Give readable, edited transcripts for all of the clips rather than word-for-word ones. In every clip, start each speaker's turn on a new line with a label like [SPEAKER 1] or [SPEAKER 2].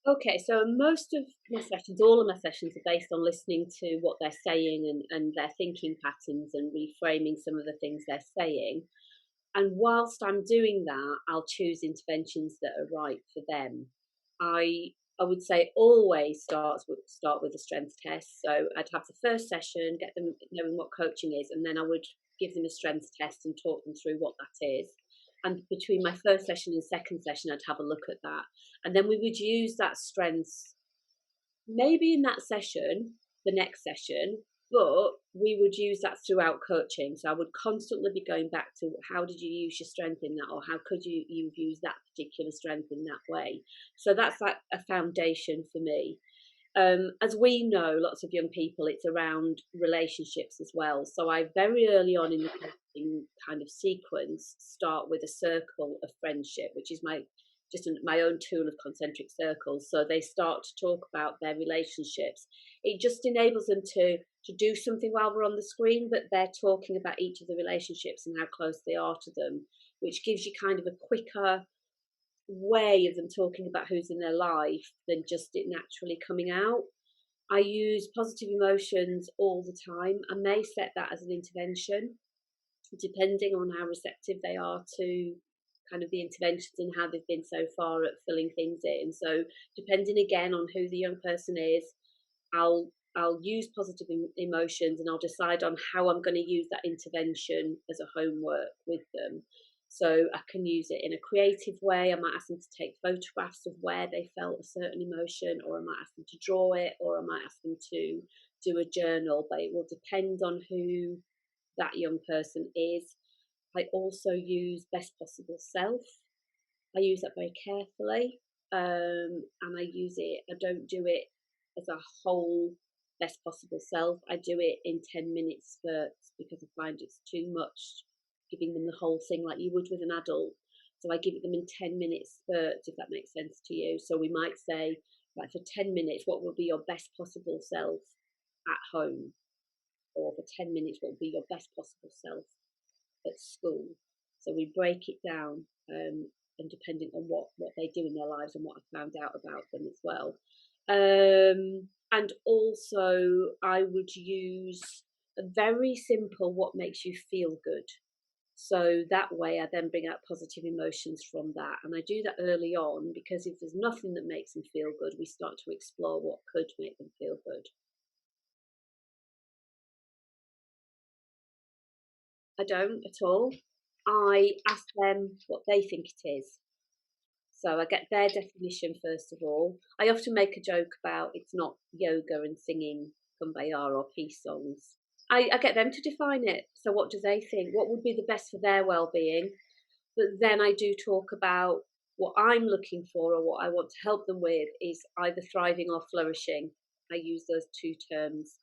[SPEAKER 1] Okay, so most of my sessions, all of my sessions are based on listening to what they're saying and their thinking patterns and reframing some of the things they're saying. And whilst I'm doing that, I'll choose interventions that are right for them. I I would say always start with a strength test. So I'd have the first session, get them knowing what coaching is, and then I would give them a strength test and talk them through what that is. And between my first session and second session, I'd have a look at that. And then we would use that strength maybe in that session, the next session, but we would use that throughout coaching. So I would constantly be going back to how did you use your strength in that, or how could you've used that particular strength in that way. So that's like a foundation for me. As we know, lots of young people, it's around relationships as well. So I very early on in the coaching kind of sequence start with a circle of friendship, which is my own tool of concentric circles. So they start to talk about their relationships. It just enables them to do something while we're on the screen, but they're talking about each of the relationships and how close they are to them, which gives you kind of a quicker way of them talking about who's in their life than just it naturally coming out. I use positive emotions all the time. I may set that as an intervention, depending on how receptive they are to kind of the interventions and how they've been so far at filling things in. So, depending again on who the young person is, I'll I'll use positive emotions and I'll decide on how I'm going to use that intervention as a homework with them. So I can use it in a creative way. I might ask them to take photographs of where they felt a certain emotion, or I might ask them to draw it, or I might ask them to do a journal, but it will depend on who that young person is. I also use best possible self. I use that very carefully, and I use it. I don't do it as a whole best possible self. I do it in 10 minute spurts because I find it's too much giving them the whole thing like you would with an adult. So I give it them in 10 minute spurts, if that makes sense to you. So we might say, like for 10 minutes, what will be your best possible self at home? Or for 10 minutes, what will be your best possible self at school? So we break it down, and depending on what they do in their lives and what I found out about them as well. And also, I would use a very simple what makes you feel good. So that way, I then bring out positive emotions from that. And I do that early on because if there's nothing that makes them feel good, we start to explore what could make them feel good. I don't at all. I ask them what they think it is. So I get their definition first of all. I often make a joke about it's not yoga and singing kumbaya or peace songs. I get them to define it. So what do they think? What would be the best for their well-being? But then I do talk about what I'm looking for or what I want to help them with is either thriving or flourishing. I use those two terms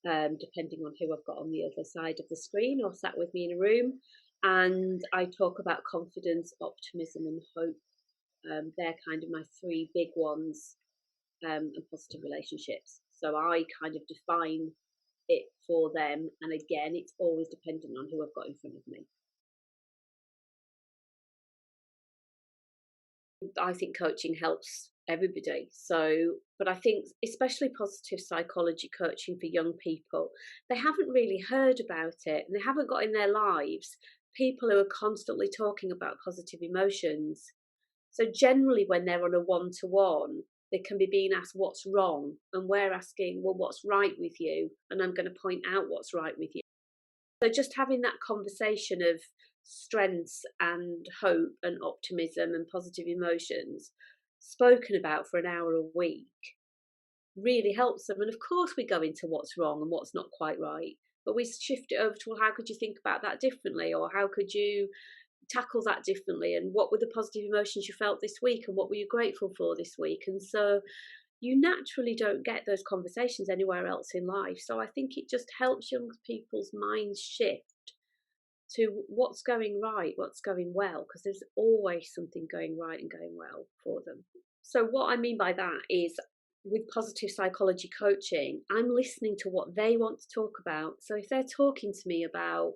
[SPEAKER 1] depending on who I've got on the other side of the screen or sat with me in a room. And I talk about confidence, optimism, and hope. They're kind of my three big ones, and positive relationships. So I kind of define it for them. And again, it's always dependent on who I've got in front of me. I think coaching helps everybody. So, but I think especially positive psychology coaching for young people, they haven't really heard about it and they haven't got in their lives people who are constantly talking about positive emotions. So generally when they're on a one-to-one, they can be being asked what's wrong and we're asking, well, what's right with you? And I'm going to point out what's right with you. So just having that conversation of strengths and hope and optimism and positive emotions spoken about for an hour a week really helps them. And of course, we go into what's wrong and what's not quite right, but we shift it over to, well, how could you think about that differently? Or how could you tackle that differently? And what were the positive emotions you felt this week? And what were you grateful for this week? And so you naturally don't get those conversations anywhere else in life. So I think it just helps young people's minds shift to what's going right, what's going well, because there's always something going right and going well for them. So, what I mean by that is with positive psychology coaching, I'm listening to what they want to talk about. So, if they're talking to me about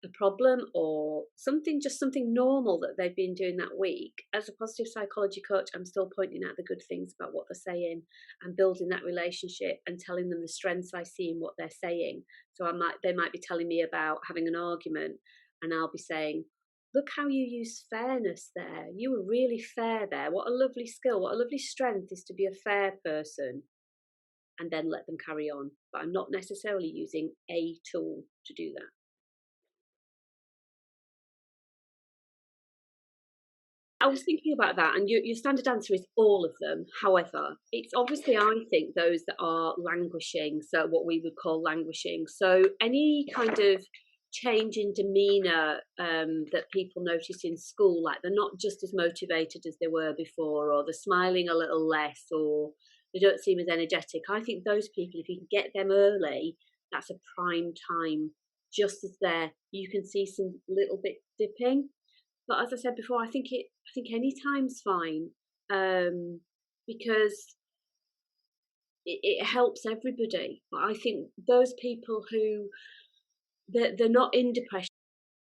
[SPEAKER 1] a problem or something, just something normal that they've been doing that week. As a positive psychology coach, I'm still pointing out the good things about what they're saying and building that relationship and telling them the strengths I see in what they're saying. So they might be telling me about having an argument, and I'll be saying, look how you use fairness there. You were really fair there. What a lovely skill. What a lovely strength is to be a fair person. And then let them carry on. But I'm not necessarily using a tool to do that. I was thinking about that, and your standard answer is all of them. However, it's obviously, I think, those that are languishing, so what we would call languishing. So any kind of change in demeanour that people notice in school, like they're not just as motivated as they were before, or they're smiling a little less, or they don't seem as energetic. I think those people, if you can get them early, that's a prime time. Just as you can see some little bit dipping, but as I said before, I think any time's fine, because it helps everybody. But I think those people who they're not in depression,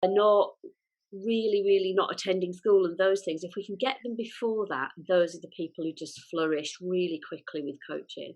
[SPEAKER 1] they're not really not attending school and those things. If we can get them before that, those are the people who just flourish really quickly with coaching.